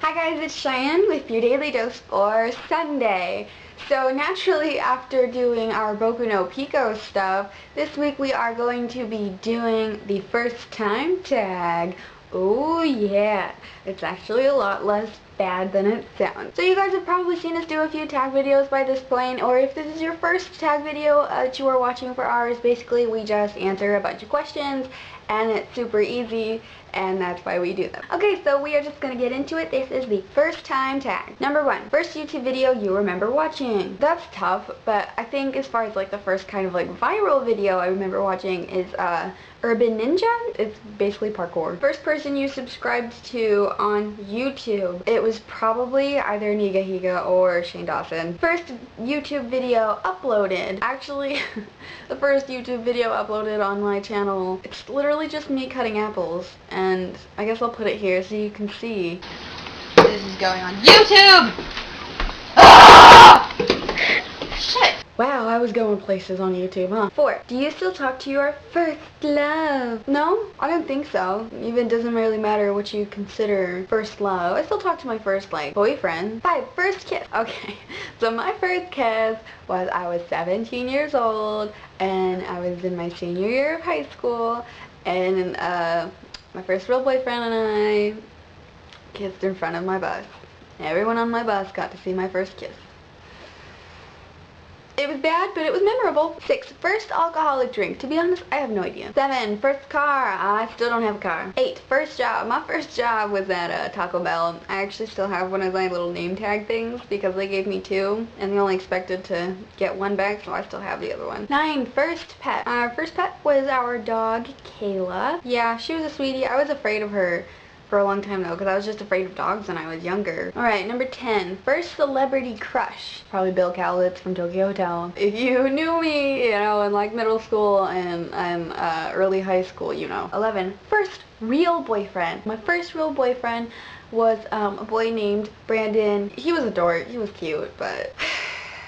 Hi guys, it's Cheyenne with your daily dose for Sunday. So naturally, after doing our Boku no Pico stuff, this week we are going to be doing the first time tag. Oh yeah, it's actually a lot less bad than it sounds. So you guys have probably seen us do a few tag videos by this point, or if this is your first tag video that you are watching for ours, basically we just answer a bunch of questions and it's super easy, and that's why we do them. Okay, so we are just gonna get into it. This is the first time tag. Number 1, first YouTube video you remember watching. That's tough, but I think as far as like the first kind of like viral video I remember watching is Urban Ninja. It's basically parkour. First person you subscribed to on YouTube. It was probably either Nigahiga or Shane Dawson. First YouTube video uploaded. Actually, the first YouTube video uploaded on my channel, it's literally just me cutting apples, and I guess I'll put it here so you can see. This is going on YouTube! Ah! Shit! Wow, I was going places on YouTube, huh? 4. Do you still talk to your first love? No, I don't think so. Even doesn't really matter what you consider first love. I still talk to my first, like, boyfriend. 5. First kiss. Okay, so my first kiss was I was 17 years old, and I was in my senior year of high school, and my first real boyfriend and I kissed in front of my bus. Everyone on my bus got to see my first kiss. It was bad, but it was memorable. 6. First alcoholic drink. To be honest, I have no idea. 7. First car. I still don't have a car. 8. First job. My first job was at Taco Bell. I actually still have one of my little name tag things because they gave me 2, and they only expected to get 1 back, so I still have the other one. 9. First pet. Our first pet was our dog, Kayla. Yeah, she was a sweetie. I was afraid of her for a long time though, because I was just afraid of dogs when I was younger. Alright, number 10. First celebrity crush. Probably Bill Cowlitz from Tokyo Hotel. If you knew me, you know, in like middle school and early high school, you know. 11. First real boyfriend. My first real boyfriend was a boy named Brandon. He was a dork. He was cute, but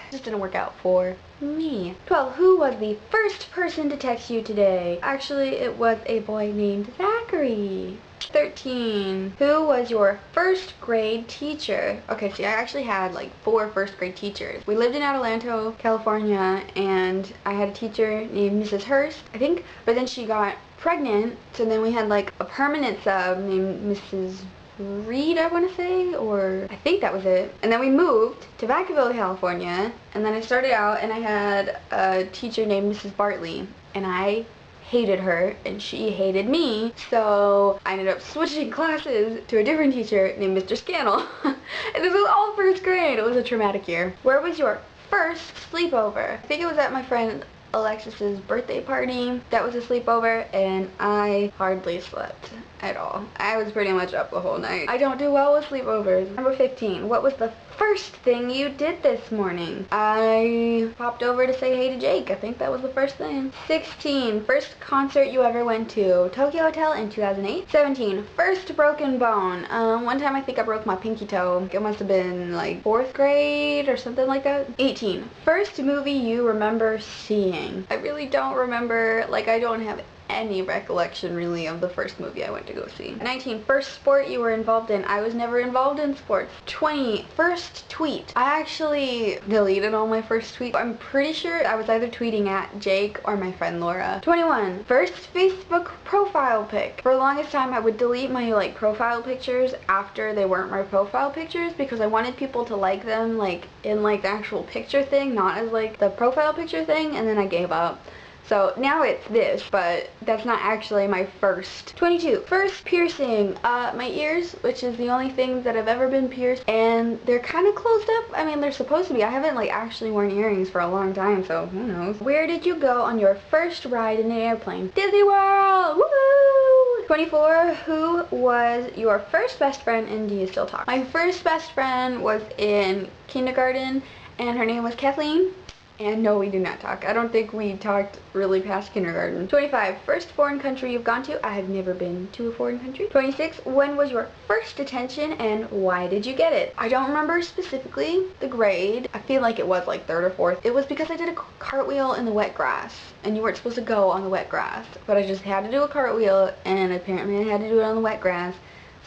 just didn't work out for me. 12. Who was the first person to text you today? Actually, it was a boy named Zachary. 13. Who was your first grade teacher? Okay, see, I actually had like 4 first grade teachers. We lived in Adelanto, California, and I had a teacher named Mrs. Hurst, I think, but then she got pregnant, so then we had like a permanent sub named Mrs. Reed, I want to say, or I think that was it. And then we moved to Vacaville, California, and then I started out and I had a teacher named Mrs. Bartley, and I hated her and she hated me, so I ended up switching classes to a different teacher named Mr. Scannell. And this was all first grade. It was a traumatic year. Where was your first sleepover? I think it was at my friend Alexis's birthday party. That was a sleepover, and I hardly slept at all. I was pretty much up the whole night. I don't do well with sleepovers. Number 15. What was the first thing you did this morning? I popped over to say hey to Jake. I think that was the first thing. 16. First concert you ever went to? Tokyo Hotel in 2008. 17. First broken bone. One time I think I broke my pinky toe. It must have been like 4th grade or something like that. 18. First movie you remember seeing? I really don't remember. Like, I don't have any recollection really of the first movie I went to go see. 19. First sport you were involved in? I was never involved in sports. 20. First tweet. I actually deleted all my first tweets. I'm pretty sure I was either tweeting at Jake or my friend Laura. 21. First Facebook profile pic. For the longest time I would delete my like profile pictures after they weren't my profile pictures because I wanted people to like them like in like the actual picture thing, not as like the profile picture thing, and then I gave up. So now it's this, but that's not actually my first. 22. First piercing. My ears, which is the only thing that I've ever been pierced, and they're kind of closed up. I mean, they're supposed to be. I haven't like actually worn earrings for a long time, so who knows. Where did you go on your first ride in an airplane? Disney World! Woohoo! 24. Who was your first best friend, and do you still talk? My first best friend was in kindergarten, and her name was Kathleen. And no, we do not talk. I don't think we talked really past kindergarten. 25. First foreign country you've gone to? I have never been to a foreign country. 26. When was your first detention and why did you get it? I don't remember specifically the grade. I feel like it was like 3rd or 4th. It was because I did a cartwheel in the wet grass. And you weren't supposed to go on the wet grass. But I just had to do a cartwheel, and apparently I had to do it on the wet grass.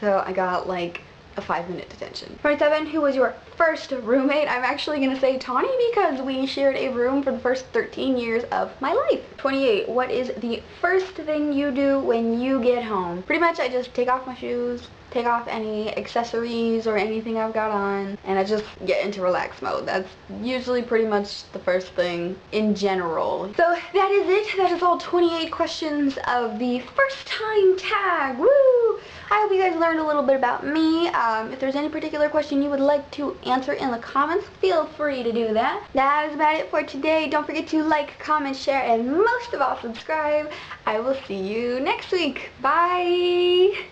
So I got like a 5-minute detention. 27, who was your first roommate? I'm actually going to say Tawny because we shared a room for the first 13 years of my life. 28, what is the first thing you do when you get home? Pretty much I just take off my shoes, take off any accessories or anything I've got on, and I just get into relax mode. That's usually pretty much the first thing in general. So that is it. That is all 28 questions of the first time tag. Woo! I hope you guys learned a little bit about me. If there's any particular question you would like to answer in the comments, feel free to do that. That is about it for today. Don't forget to like, comment, share, and most of all subscribe. I will see you next week. Bye!